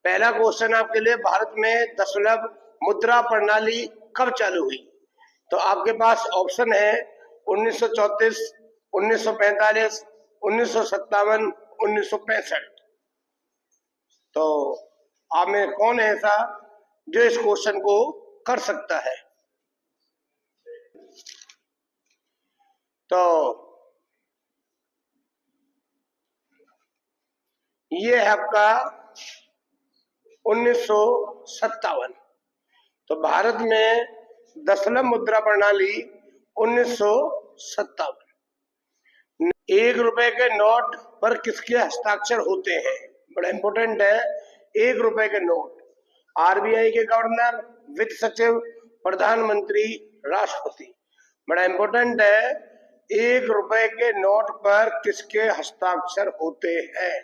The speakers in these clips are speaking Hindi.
पहला क्वेश्चन आपके लिए, भारत में दशमलव मुद्रा प्रणाली कब चालू हुई? तो आपके पास ऑप्शन है 1934, 1945, 1957, 1965। तो आप में कौन है ऐसा जो इस क्वेश्चन को कर सकता है? तो ये है आपका 1957। तो भारत में दशमलव मुद्रा प्रणाली 1957। 1 रुपए के नोट पर किसके हस्ताक्षर होते हैं? बड़ा इंपॉर्टेंट है। 1 रुपए के नोट, आरबीआई के गवर्नर, वित्त सचिव, प्रधानमंत्री, राष्ट्रपति। बड़ा इंपॉर्टेंट है, 1 रुपए के नोट पर किसके हस्ताक्षर होते हैं?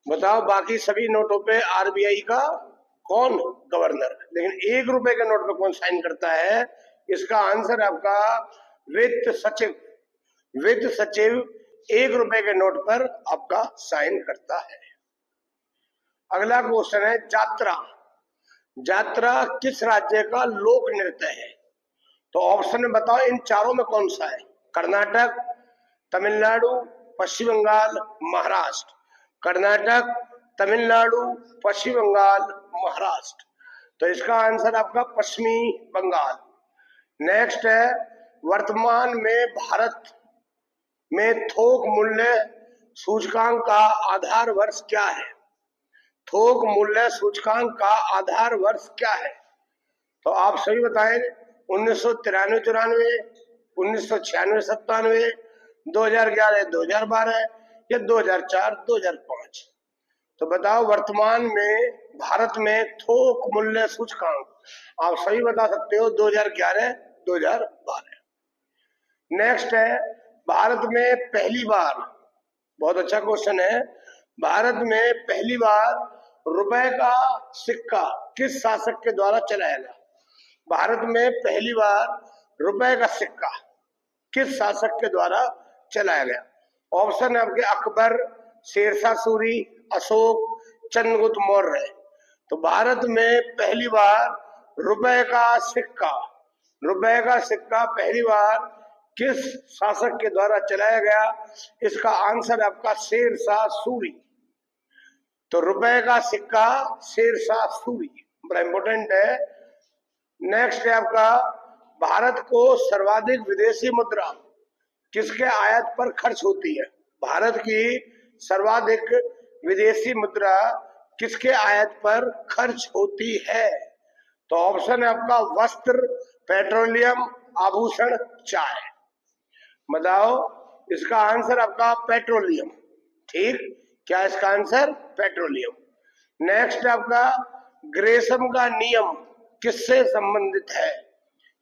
बताओ, बाकी सभी नोटों पे आरबीआई का कौन गवर्नर, लेकिन 1 रुपए के नोट पे कौन साइन करता है? इसका आंसर आपका वित्त सचिव। वित्त सचिव 1 रुपए के नोट पर आपका साइन करता है। अगला क्वेश्चन है यात्रा। यात्रा किस राज्य का लोक नृत्य है? तो ऑप्शन में बताओ, इन चारों में कौन सा है? कर्नाटक, तमिलनाडु, पश्चिम बंगाल, महाराष्ट्र। कर्नाटक, तमिलनाडु, पश्चिम बंगाल, महाराष्ट्र। तो इसका आंसर आपका पश्चिमी बंगाल। नेक्स्ट है, वर्तमान में भारत में थोक मूल्य सूचकांक का आधार वर्ष क्या है? थोक मूल्य सूचकांक का आधार वर्ष क्या है? तो आप सभी बताएं, 1993-94, 1996-97, 2011-2012 या 2004-2005। तो बताओ, वर्तमान में भारत में थोक मूल्य सूचकांक आप सभी बता सकते हो 2011-2012। नेक्स्ट है, भारत में पहली बार, बहुत अच्छा क्वेश्चन है, भारत में पहली बार रुपए का सिक्का किस शासक के द्वारा चलाया गया? भारत में पहली बार रुपए का सिक्का किस शासक के द्वारा चलाया गया? ऑप्शन है आपके अकबर, शेरशाह सूरी, अशोक, चंद्रगुप्त मौर्य। तो भारत में पहली बार रुपए का सिक्का पहली बार किस शासक के द्वारा चलाया गया? इसका आंसर आपका शेरशाह सूरी। तो रुपए का सिक्का शेरशाह सूरी, बड़ा इंपॉर्टेंट है। नेक्स्ट है आपका, भारत को सर्वाधिक विदेशी मुद्रा किसके आयात पर खर्च होती है? भारत की सर्वाधिक विदेशी मुद्रा किसके आयात पर खर्च होती है? तो ऑप्शन है आपका वस्त्र, पेट्रोलियम, आभूषण, चाय। बताओ, इसका आंसर आपका पेट्रोलियम। ठीक, क्या इसका आंसर? पेट्रोलियम। नेक्स्ट आपका, ग्रेशम का नियम किससे संबंधित है?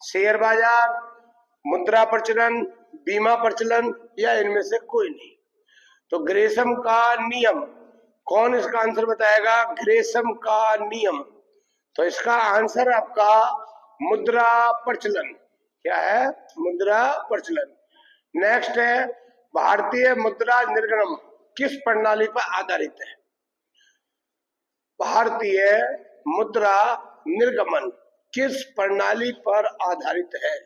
शेयर बाजार, मुद्रा प्रचलन, बीमा प्रचलन या इनमें से कोई नहीं। तो ग्रेशम का नियम, कौन इसका आंसर बताएगा? ग्रेशम का नियम। तो इसका आंसर आपका मुद्रा प्रचलन। क्या है? मुद्रा प्रचलन। नेक्स्ट है, भारतीय मुद्रा निर्गमन किस प्रणाली पर आधारित है? भारतीय मुद्रा निर्गमन किस प्रणाली पर आधारित है?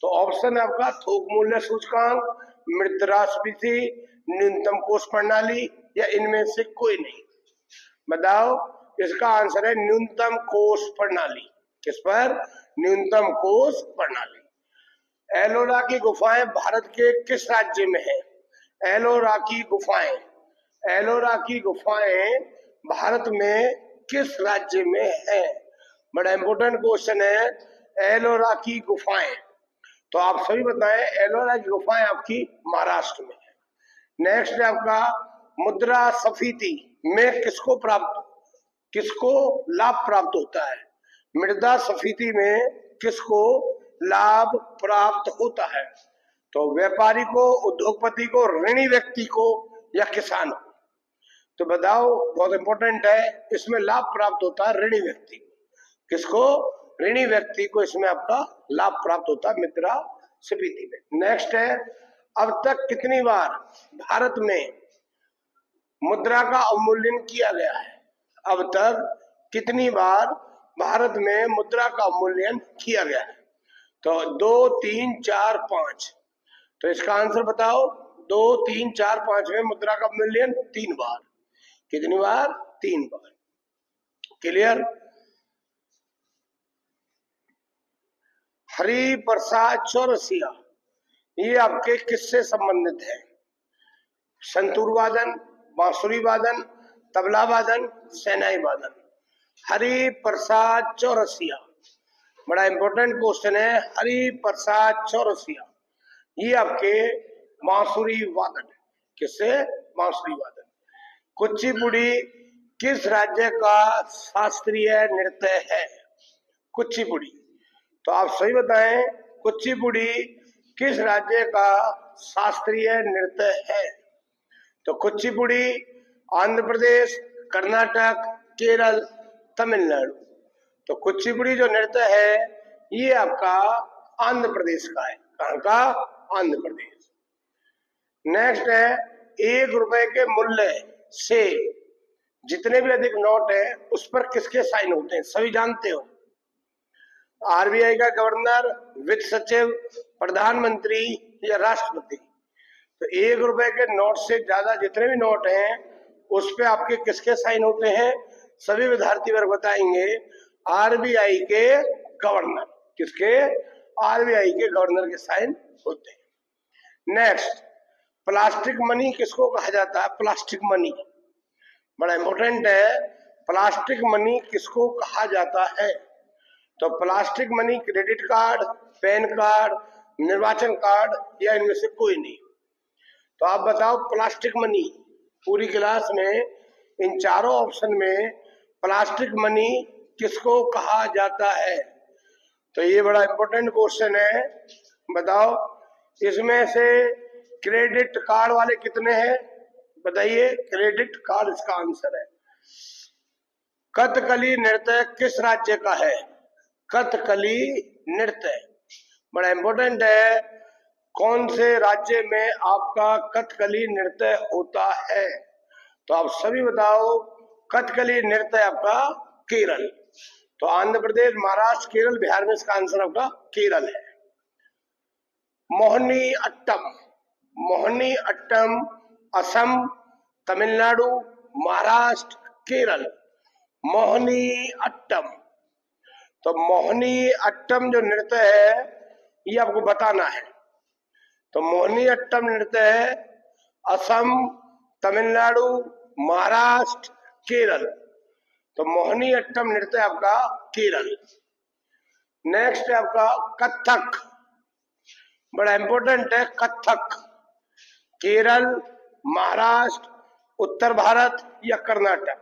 तो ऑप्शन है आपका थोक मूल्य सूचकांक, मुद्रास्फीति, न्यूनतम कोष प्रणाली या इनमें से कोई नहीं। बताओ, इसका आंसर है न्यूनतम कोष प्रणाली। किस पर? न्यूनतम कोष प्रणाली। एलोरा की गुफाएं भारत के किस राज्य में है? एलोरा की गुफाएं भारत में किस राज्य में है? बड़ा इंपॉर्टेंट क्वेश्चन है, एलोरा की गुफाएं। तो आप सभी बताएं, एलोरा की गुफाएं आपकी महाराष्ट्र में है। नेक्स्ट है आपका, मुद्रास्फीति में किसको लाभ प्राप्त होता है? मुद्रास्फीति में किसको लाभ प्राप्त होता है? तो व्यापारी को, उद्योगपति को, ऋणी व्यक्ति को या किसान को? तो बताओ, बहुत इंपॉर्टेंट है, इसमें लाभ प्राप्त होता है ऋणी व्यक्ति। किसको? ऋणी व्यक्ति को इसमें आपका लाभ प्राप्त होता है मुद्रास्फीति में। नेक्स्ट है, अब तक कितनी बार भारत में मुद्रा का अवमूल्यन किया गया है? अब तक कितनी बार भारत में मुद्रा का अवमूल्यन किया गया है? तो 2, 3, 4, 5। तो इसका आंसर बताओ। 2, 3, 4, 5 में मुद्रा का अवमूल्यन 3 बार। कितनी बार? 3 बार। क्लियर? हरि प्रसाद चौरसिया ये आपके किससे संबंधित है? संतूर वादन, बांसुरी वादन, तबला वादन, शहनाई वादन। हरि प्रसाद चौरसिया बड़ा इंपॉर्टेंट क्वेश्चन है। हरि प्रसाद चौरसिया ये आपके बांसुरी वादन। किससे? बांसुरी वादन। कुचिपुड़ी किस राज्य का शास्त्रीय नृत्य है? कुचिपुड़ी। तो आप सही बताएं, कुचिपुड़ी किस राज्य का शास्त्रीय नृत्य है? तो कुचिपुड़ी आंध्र प्रदेश, कर्नाटक, केरल, तमिलनाडु। तो कुचिपुड़ी जो नृत्य है ये आपका आंध्र प्रदेश का है। कहाँ का? आंध्र प्रदेश। नेक्स्ट है, 1 रुपए के मूल्य से जितने भी अधिक नोट है उस पर किसके साइन होते हैं? सभी जानते हो। आरबीआई का गवर्नर, वित्त सचिव, प्रधानमंत्री या राष्ट्रपति। तो 1 रुपए के नोट से ज्यादा जितने भी नोट हैं उस पे आपके किसके साइन होते हैं? सभी विद्यार्थी वर्ग बताएंगे आरबीआई के गवर्नर। किसके? आरबीआई के गवर्नर के साइन होते हैं। नेक्स्ट, प्लास्टिक मनी किसको कहा जाता है? प्लास्टिक मनी बड़ा इंपॉर्टेंट है। प्लास्टिक मनी किसको कहा जाता है? तो plastic money credit card, pan card, निर्वाचन कार्ड या इनमें से कोई नहीं। तो आप बताओ प्लास्टिक मनी। पूरी क्लास में इन चारों ऑप्शन में प्लास्टिक मनी किसको कहा जाता है? तो ये बड़ा इंपॉर्टेंट क्वेश्चन है। बताओ इसमें से क्रेडिट कार्ड वाले कितने हैं? बताइए। क्रेडिट कार्ड इसका आंसर है। कथकली नृत्य किस राज्य का है? कथकली नृत्य बड़ा इंपॉर्टेंट है। कौन से राज्य में आपका कथकली नृत्य होता है? तो आप सभी बताओ। कथकली नृत्य आपका केरल। तो आंध्र प्रदेश, महाराष्ट्र, केरल, बिहार में इसका आंसर आपका केरल है। मोहिनी अट्टम। मोहिनी अट्टम असम, तमिलनाडु, महाराष्ट्र, केरल। मोहिनी अट्टम। तो मोहिनी अट्टम जो नृत्य है ये आपको बताना है। तो मोहिनी अट्टम नृत्य है असम, तमिलनाडु, महाराष्ट्र, केरल। तो मोहिनी अट्टम नृत्य आपका केरल। नेक्स्ट है आपका कथक। बड़ा इंपॉर्टेंट है कथक। केरल, महाराष्ट्र, उत्तर भारत या कर्नाटक?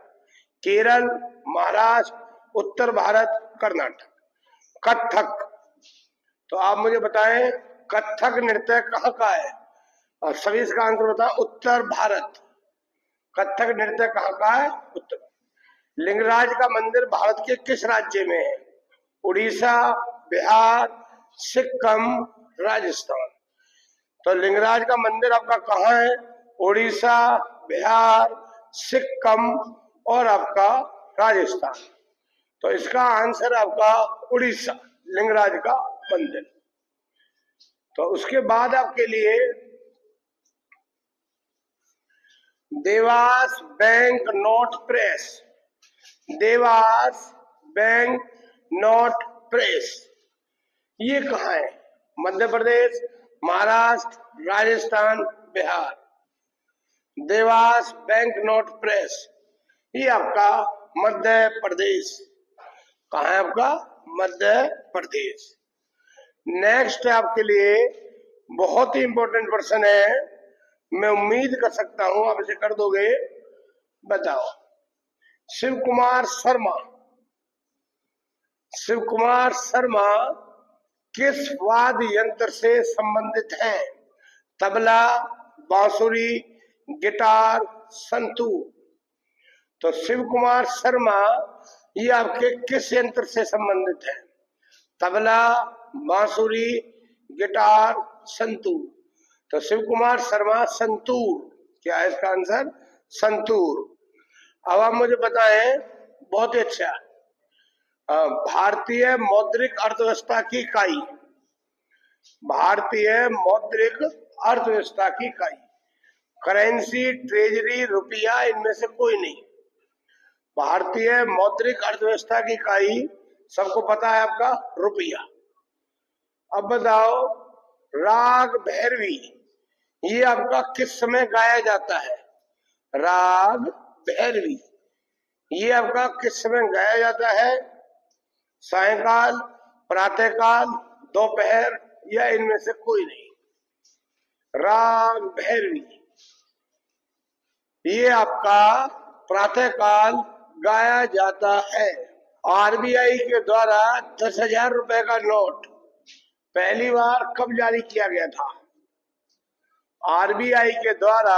केरल, महाराष्ट्र, उत्तर भारत, कर्नाटक। कथक। तो आप मुझे बताएं कथक नृत्य कहाँ का है? और सभी इसका आंसर बताओ। उत्तर भारत। कथक नृत्य कहाँ का है? उत्तर। लिंगराज का मंदिर भारत के किस राज्य में है? उड़ीसा, बिहार, सिक्किम, राजस्थान। तो लिंगराज का मंदिर आपका कहाँ है? उड़ीसा, बिहार, सिक्किम और आपका राजस्थान। तो इसका आंसर आपका उड़ीसा, लिंगराज का मंदिर। तो उसके बाद आपके लिए Dewas bank note press. Dewas bank note press ये कहाँ है? Madhya Pradesh, Maharashtra, Rajasthan, Bihar. Dewas bank note press ये आपका मध्य प्रदेश। कहाँ है आपका? मध्य प्रदेश। नेक्स्ट है आपके लिए बहुत ही इंपॉर्टेंट प्रश्न है। मैं उम्मीद कर सकता हूं आप इसे कर दोगे। बताओ शिव कुमार शर्मा। शिव कुमार शर्मा किस वाद्य यंत्र से संबंधित है? तबला, बांसुरी, गिटार, संतूर। तो शिव कुमार शर्मा ये आपके किस यंत्र से संबंधित है? तबला, बांसुरी, गिटार, संतूर। तो शिव कुमार शर्मा संतूर। क्या है इसका आंसर? संतूर। अब आप मुझे बताएं, बहुत ही अच्छा, भारतीय मौद्रिक अर्थव्यवस्था की इकाई, भारतीय मौद्रिक अर्थव्यवस्था की इकाई, करेंसी, ट्रेजरी, रुपया, इनमें से कोई नहीं। भारतीय मौद्रिक अर्थव्यवस्था की इकाई सबको पता है आपका, रुपया। अब बताओ, राग भैरवी ये आपका किस समय गाया जाता है? राग भैरवी ये आपका किस समय गाया जाता है? सायंकाल, प्रातःकाल, दोपहर, या इनमें से कोई नहीं। राग भैरवी ये आपका प्रातःकाल गाया जाता है। आरबीआई के द्वारा 10,000 रुपए का नोट पहली बार कब जारी किया गया था? आरबीआई के द्वारा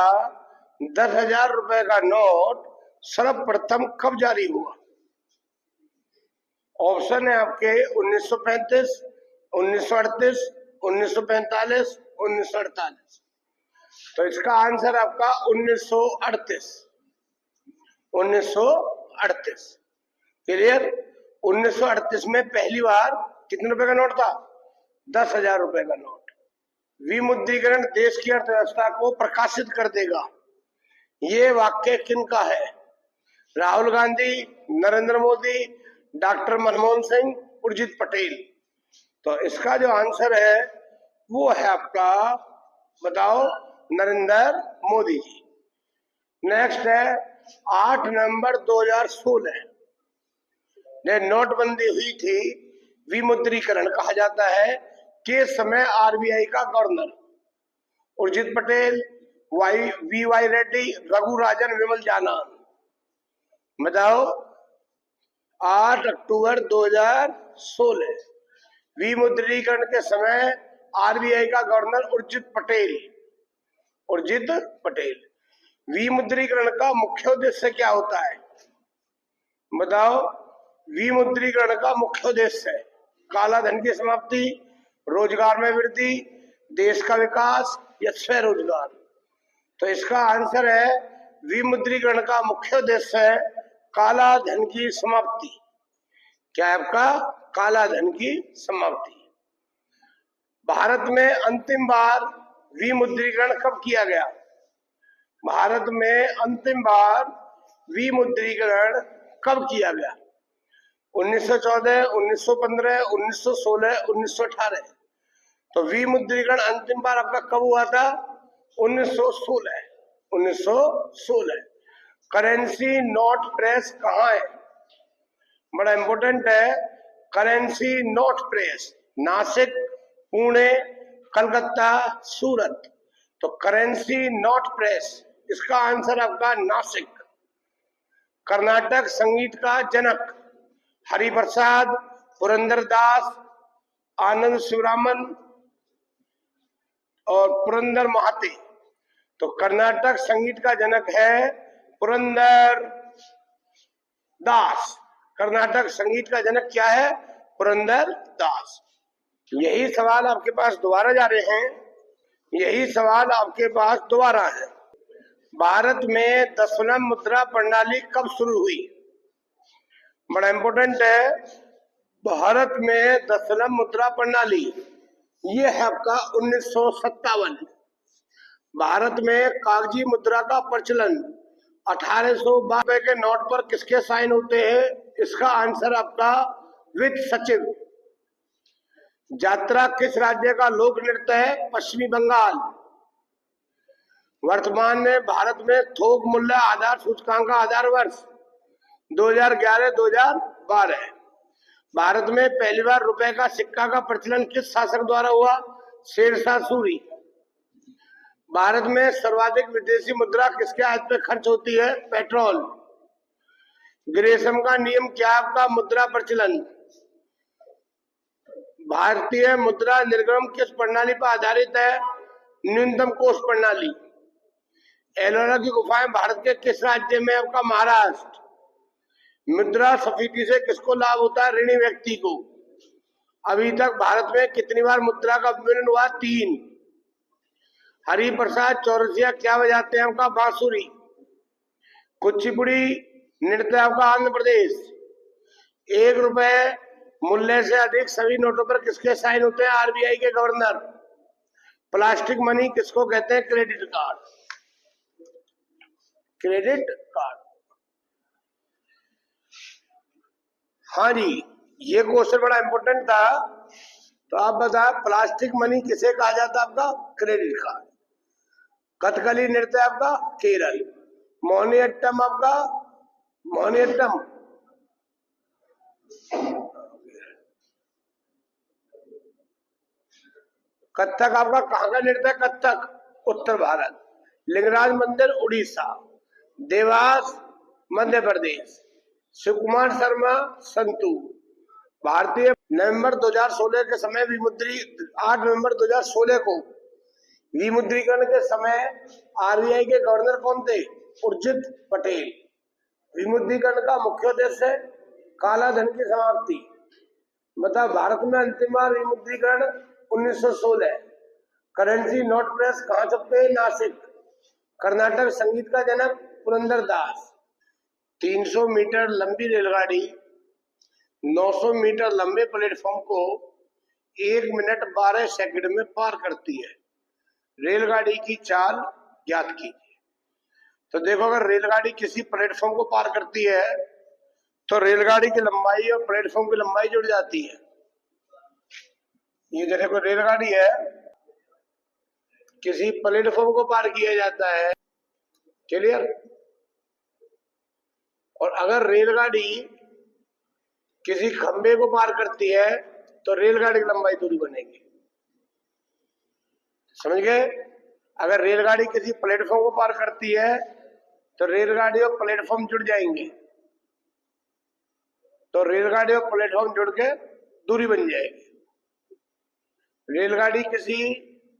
10,000 रुपए का नोट सर्वप्रथम कब जारी हुआ? ऑप्शन है आपके 1935, 1938, 1945, 1948। तो इसका आंसर आपका 1938। 1938 क्लियर। 1938 में पहली बार कितने रुपए का नोट था? 10,000 रुपए का नोट। विमुद्रीकरण देश की अर्थव्यवस्था को प्रकाशित कर देगा, ये वाक्य किनका है? राहुल गांधी, नरेंद्र मोदी, डॉक्टर मनमोहन सिंह, उर्जित पटेल। तो इसका जो आंसर है वो है आपका, बताओ, नरेंद्र मोदी जी। नेक्स्ट है 8 नवंबर 2016 ने नोटबंदी हुई थी, विमुद्रीकरण कहा जाता है, के समय आरबीआई का गवर्नर उर्जित पटेल, वी.वाई. रेड्डी, रघुराजन, विमल जानान। बताओ, 8 अक्टूबर 2016 विमुद्रीकरण के समय आरबीआई का गवर्नर उर्जित पटेल। उर्जित पटेल। विमुद्रीकरण का मुख्य उद्देश्य क्या होता है? बताओ, विमुद्रीकरण का मुख्य उद्देश्य है काला धन की समाप्ति, रोजगार में वृद्धि, देश का विकास, या स्वरोजगार। तो इसका आंसर है, विमुद्रीकरण का मुख्य उद्देश्य है काला धन की समाप्ति। क्या है आपका? काला धन की समाप्ति। भारत में अंतिम बार विमुद्रीकरण कब किया गया? भारत में अंतिम बार विमुद्रीकरण कब किया गया? 1914, 1915, 1916, 1918। तो विमुद्रीकरण अंतिम बार आपका कब हुआ था? 1916। 1916। करेंसी नोट प्रेस कहाँ है? बड़ा इंपॉर्टेंट है। Currency note press Nasik, Pune, Calcutta, Surat. तो करेंसी नोट प्रेस, इसका आंसर आपका नासिक। कर्नाटक संगीत का जनक हरिप्रसाद, पुरंदरदास, आनंद शिवरामन और पुरंदर महाते। तो कर्नाटक संगीत का जनक है पुरंदर दास। कर्नाटक संगीत का जनक क्या है? पुरंदर दास। यही सवाल आपके पास दोबारा जा रहे हैं, यही सवाल आपके पास दोबारा है। भारत में दशमलव मुद्रा प्रणाली कब शुरू हुई? बड़ा इंपॉर्टेंट है। भारत में दशमलव मुद्रा प्रणाली ये है आपका 1957। भारत में कागजी मुद्रा का प्रचलन 1852 के नोट पर किसके साइन होते हैं? इसका आंसर आपका वित्त सचिव। यात्रा किस राज्य का लोक नृत्य है? पश्चिमी बंगाल। वर्तमान में भारत में थोक मूल्य आधार सूचकांक का आधार वर्ष 2011-2012। भारत में पहली बार रुपए का सिक्का का प्रचलन किस शासक द्वारा हुआ? शेरशाह सूरी। भारत में सर्वाधिक विदेशी मुद्रा किसके हाथ पे खर्च होती है? पेट्रोल। ग्रेसम का नियम क्या है आपका? मुद्रा प्रचलन। भारतीय मुद्रा निर्गम किस प्रणाली पर आधारित है? न्यूनतम कोष प्रणाली। एलोरा की गुफाएं भारत के किस राज्य में? आपका महाराष्ट्र। मुद्रा स्फीति से किसको लाभ होता है? ऋणी व्यक्ति को। अभी तक भारत में कितनी बार मुद्रा का विनिमय हुआ? 3। हरिप्रसाद चौरसिया क्या बजाते हैं? आपका बांसुरी। कुचिपुड़ी नृत्य आपका आंध्र प्रदेश। 1 रुपए मूल्य से अधिक सभी नोटों पर किसके साइन होते हैं? आरबीआई के गवर्नर। प्लास्टिक मनी किसको कहते हैं? Credit card. Credit card. हाँ जी, ये क्वेश्चन बड़ा इंपॉर्टेंट था। तो आप बताओ प्लास्टिक मनी किसे कहा जाता है? आपका क्रेडिट कार्ड। कथकली नृत्य आपका केरल। मोहिनीअट्टम आपका मोहिनीअट्टम कथक आपका कहाँ का नृत्य है? कथक उत्तर भारत। लिंगराज मंदिर उड़ीसा। देवास मध्य प्रदेश। शिव कुमार शर्मा संतूर। भारतीय नवंबर 2016 के समय विमुद्री 8 नवंबर 2016 को विमुद्रीकरण के समय आरबीआई के गवर्नर कौन थे? उर्जित पटेल। विमुद्रीकरण का मुख्य उद्देश्य है काला धन की समाप्ति। मतलब भारत में अंतिम बार विमुद्रीकरण 1916। करेंसी नोट प्रेस कहाँ छपते हैं? नासिक। कर्नाटक संगीत का जनक पुरंदर दास। 300 मीटर लंबी रेलगाड़ी 900 मीटर लंबे प्लेटफॉर्म को 1 मिनट 12 सेकंड में पार करती है। रेलगाड़ी की चाल ज्ञात कीजिए। तो देखो, अगर रेलगाड़ी किसी प्लेटफॉर्म को पार करती है तो रेलगाड़ी की लंबाई और प्लेटफॉर्म की लंबाई जुड़ जाती है। ये देखो रेलगाड़ी है, किसी प्लेटफॉर्म को पार किया जाता है, क्लियर। और अगर रेलगाड़ी किसी खंबे को पार करती है तो रेलगाड़ी की लंबाई दूरी बनेगी। समझ गए? अगर रेलगाड़ी किसी प्लेटफॉर्म को पार करती है तो रेलगाड़ी और प्लेटफॉर्म जुड़ जाएंगे, तो रेलगाड़ी और प्लेटफॉर्म जुड़ के दूरी बन जाएगी। रेलगाड़ी किसी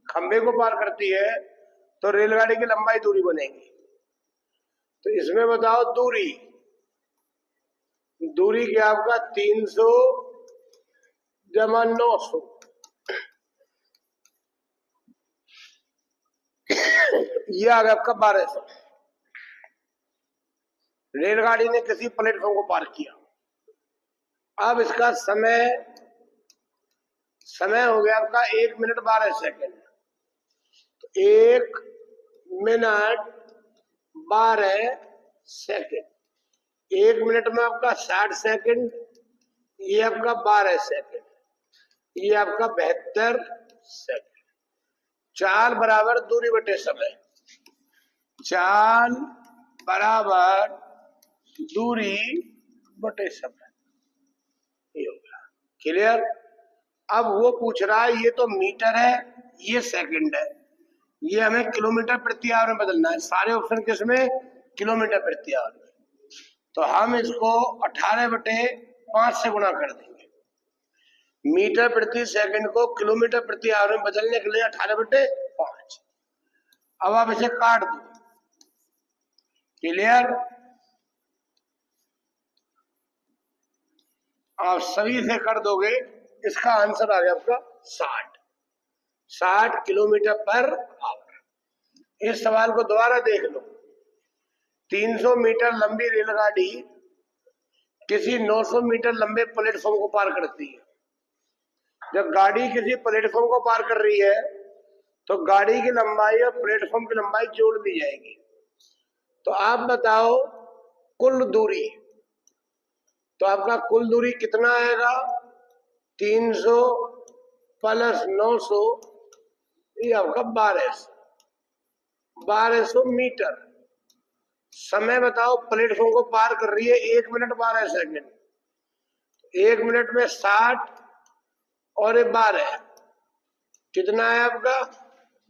खंबे को पार करती है तो रेलगाड़ी की लंबाई दूरी बनेगी। तो इसमें बताओ दूरी क्या आपका? 300 जमा 900 ये आ गया आपका 1200। रेलगाड़ी ने किसी प्लेटफॉर्म को पार किया। अब इसका समय हो गया आपका 1 मिनट 12 सेकंड। तो 1 मिनट 12 सेकंड। 1 मिनट में आपका 60 सेकंड, ये आपका 12 सेकंड, ये आपका 72 सेकंड। चाल बराबर दूरी बटे समय। चाल बराबर दूरी बटे समय, ये होगा। क्लियर? अब वो पूछ रहा है, ये तो मीटर है, ये सेकंड है, ये हमें किलोमीटर प्रति आवर में बदलना है। सारे ऑप्शन किसमें? किलोमीटर प्रति आवर में। तो हम इसको 18/5 से गुणा कर देंगे। मीटर प्रति सेकंड को किलोमीटर प्रति आवर में बदलने के लिए 18/5। अब आप इसे काट दो। क्लियर? आप सभी से कर दोगे, इसका आंसर आ गया आपका 60 किलोमीटर पर आवर। इस सवाल को दोबारा देख लो। 300 मीटर लंबी रेलगाड़ी किसी 900 मीटर लंबे प्लेटफॉर्म को पार करती है। जब गाड़ी किसी प्लेटफॉर्म को पार कर रही है तो गाड़ी की लंबाई और प्लेटफॉर्म की लंबाई जोड़ दी जाएगी। तो आप बताओ कुल दूरी। तो आपका कुल दूरी कितना आएगा? 300 प्लस 900, ये आपका 1200 मीटर। समय बताओ, प्लेटफॉर्म को पार कर रही है 1 मिनट 12 सेकंड। 1 मिनट में 60 और 12, कितना है आपका?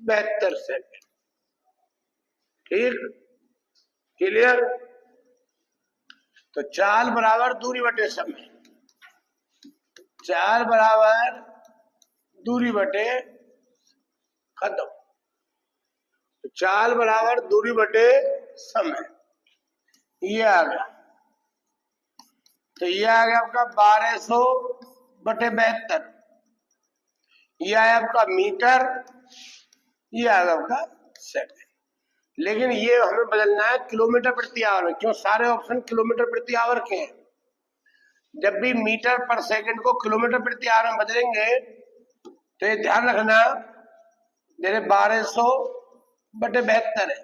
72 सेकंड। ठीक? क्लियर? तो चाल बराबर दूरी बटे समय। चाल बराबर दूरी बटे खत्म। तो चाल बराबर दूरी बटे समय, ये आ गया। तो ये आ गया आपका 1200/72। ये आया आपका मीटर, ये आ गया आपका सेकंड। लेकिन ये हमें बदलना है किलोमीटर प्रति आवर में। क्यों? सारे ऑप्शन किलोमीटर प्रति आवर के हैं। जब भी मीटर पर सेकंड को किलोमीटर प्रति आवर में बदलेंगे तो ये ध्यान रखना, जैसे 1200/72 है,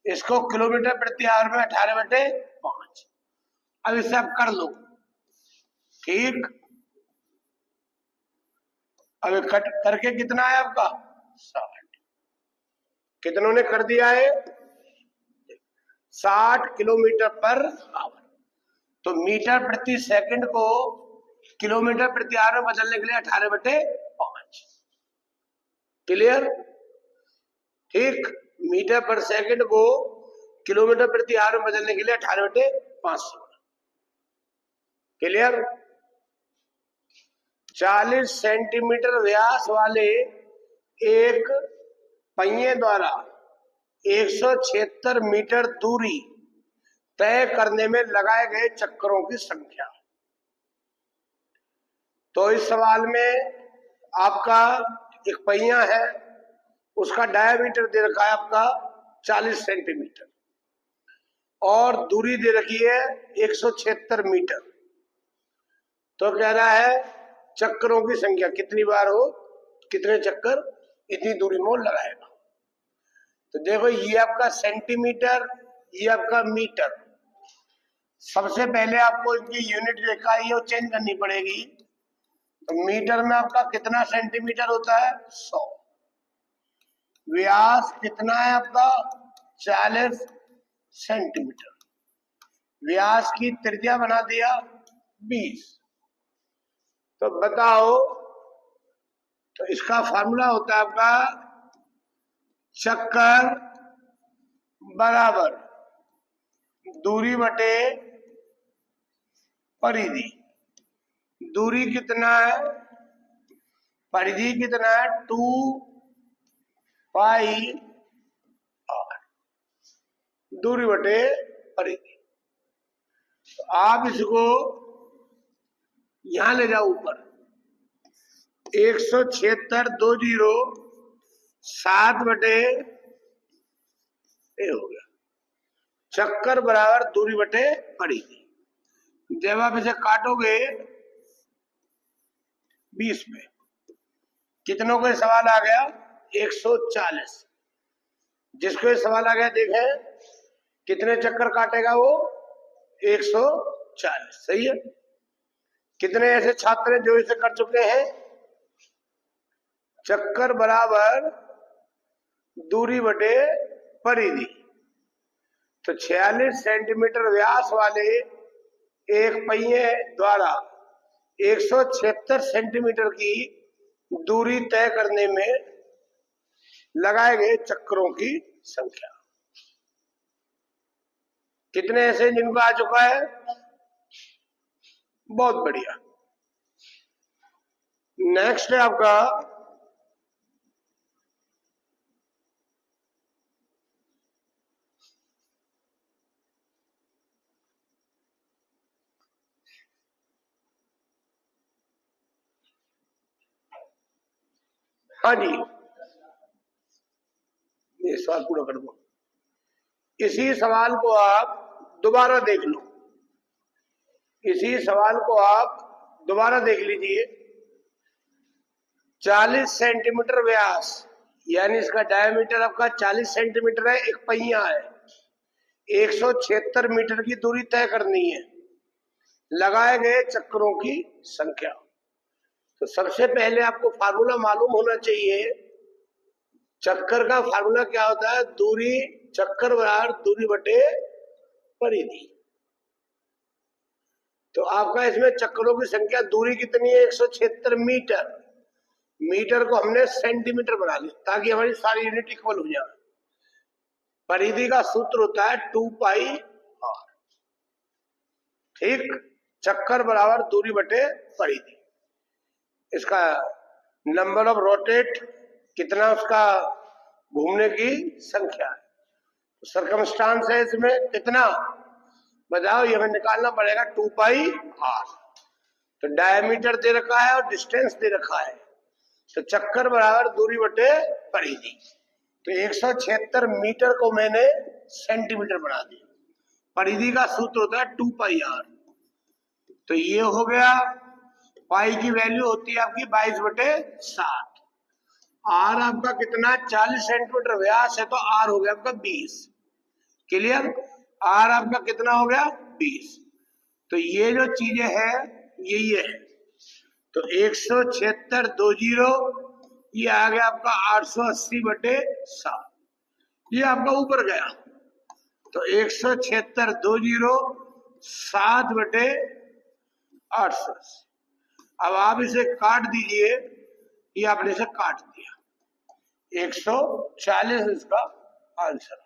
इसको किलोमीटर प्रति आवर में 18/5। अब इसे आप कर लो, ठीक। अब कट करके कितना है आपका 60। कितनों ने कर दिया है? 60 किलोमीटर पर आवर। तो मीटर प्रति सेकंड को किलोमीटर प्रति आवर में बदलने के लिए 18/5। क्लियर? ठीक। मीटर पर सेकंड को किलोमीटर प्रति आवर में बदलने के लिए 18/5। क्लियर? 40 सेंटीमीटर व्यास वाले एक पहिए द्वारा 176 मीटर दूरी तय करने में लगाए गए चक्करों की संख्या। तो इस सवाल में आपका एक पहिया है, उसका डायमीटर दे रखा है आपका 40 सेंटीमीटर और दूरी दे रखी है 176 मीटर। तो कह रहा है चक्करों की संख्या कितनी बार हो, कितने चक्कर इतनी दूरी में लगाएगा। तो देखो ये आपका सेंटीमीटर, ये आपका मीटर। सबसे पहले आपको इनकी यूनिट इकाई चेंज करनी पड़ेगी। तो मीटर में आपका कितना सेंटीमीटर होता है? 100। व्यास कितना है आपका? 40 सेंटीमीटर। व्यास की त्रिज्या बना दिया 20। तो बताओ, तो इसका फार्मूला होता है आपका चक्कर बराबर दूरी बटे परिधि। दूरी कितना है, परिधि कितना है? 2πr। दूरी बटे परिधि। तो आप इसको यहां ले जाओ ऊपर। 176 20 7 हो गया। चक्कर बराबर दूरी बटे परिधि। जब आप इसे काटोगे 20 में, कितनों का सवाल आ गया? 140। जिसको ये सवाल आ गया देखें कितने चक्कर काटेगा वो? 140। सही है। कितने ऐसे छात्र हैं जो इसे कर चुके हैं? चक्कर बराबर दूरी बटे परिधि। तो 46 सेंटीमीटर व्यास वाले एक पहिए द्वारा 176 सेंटीमीटर की दूरी तय करने में लगाए गए चक्करों की संख्या। कितने ऐसे जिनको आ चुका है? बहुत बढ़िया। नेक्स्ट है आपका हाँ जी, ये सवाल पूरा कर दो। इसी सवाल को आप दोबारा देख लो। इसी सवाल को आप दोबारा देख लीजिए। 40 सेंटीमीटर व्यास, यानी इसका डायमीटर आपका 40 सेंटीमीटर है। एक पहिया है, 176 मीटर की दूरी तय करनी है। लगाए गए चक्करों की संख्या। तो सबसे पहले आपको फार्मूला मालूम होना चाहिए। चक्कर का फार्मूला क्या होता है? दूरी, चक्कर बराबर दूरी बटे परिधि। तो आपका इसमें चक्करों की संख्या, दूरी कितनी है? 176 मीटर। मीटर को हमने सेंटीमीटर बना लिया ताकि हमारी सारी यूनिट इक्वल हो जाए। परिधि का सूत्र होता है 2πr। ठीक। चक्कर बराबर दूरी बटे परिधि। इसका नंबर ऑफ रोटेट कितना, उसका घूमने की संख्या है। तो सरकमस्टांस है इसमें कितना बताओ? ये हमें निकालना पड़ेगा 2πr। तो डायमीटर दे रखा है और डिस्टेंस दे रखा है। तो चक्कर बराबर दूरी बटे परिधि। तो 176 मीटर को मैंने सेंटीमीटर बना दिया। परिधि का सूत्र होता है 2πr। तो ये हो गया, पाई की वैल्यू होती है आपकी 22/7। आर आपका कितना 40 सेंटीमीटर व्यास है, तो आर हो गया आपका 20। क्लियर? आर आपका कितना हो गया 20। तो ये जो चीजें हैं ये है। तो 176/20 ये आ गया आपका 880/7। ये आपका ऊपर गया। तो 176/20 7/880। अब आप इसे काट दीजिए, ये आपने इसे काट दिया। 140 इसका आंसर।